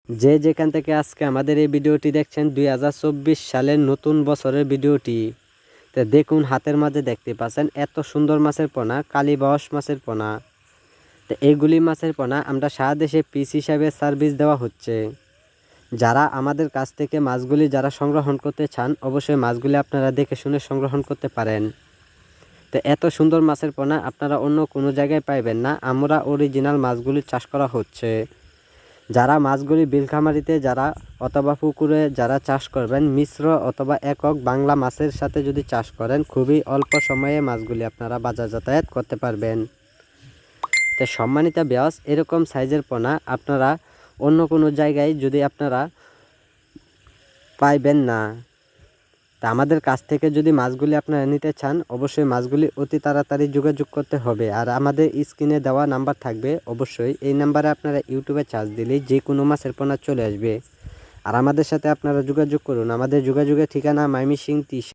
যে যেখান থেকে আজকে আমাদের এই ভিডিওটি দেখছেন 2024 সালের নতুন বছরের ভিডিওটি। তো দেখুন হাতের মাঝে দেখতে পাচ্ছেন এত সুন্দর মাছের পোনা, কালীবাউস মাছের পোনা। তো এইগুলি মাছের পোনা আমরা সারা দেশে পিস হিসাবে সার্ভিস দেওয়া হচ্ছে। যারা আমাদের কাছ থেকে মাছগুলি যারা সংগ্রহণ করতে চান অবশ্যই মাছগুলি আপনারা দেখে শুনে সংগ্রহণ করতে পারেন। তো এত সুন্দর মাছের পোনা আপনারা অন্য কোনো জায়গায় পাইবেন না। আমরা অরিজিনাল মাছগুলি চাষ করা হচ্ছে। যারা মাছগুলি বিলখামারিতে যারা অথবা পুকুরে যারা চাষ করবেন, মিশ্র অথবা একক বাংলা মাছের সাথে যদি চাষ করেন, খুবই অল্প সময়ে মাছগুলি আপনারা বাজার যাতায়াত করতে পারবেন। তো সম্মানিত ভিউয়ার্স, এরকম সাইজের পোনা আপনারা অন্য কোনো জায়গায় যদি আপনারা পাইবেন না। তা আমাদের কাছ থেকে যদি মাছগুলি আপনারা নিতে চান অবশ্যই মাছগুলি অতি তাড়াতাড়ি যোগাযোগ করতে হবে। আর আমাদের স্ক্রিনে দেওয়া নাম্বার থাকবে, অবশ্যই এই নাম্বারে আপনারা ইউটিউবে সার্চ দিলেই যে কোনো মাছের পোনা চলে আসবে। আর আমাদের সাথে আপনারা যোগাযোগ করুন। আমাদের যোগাযোগের ঠিকানা ময়মনসিংহ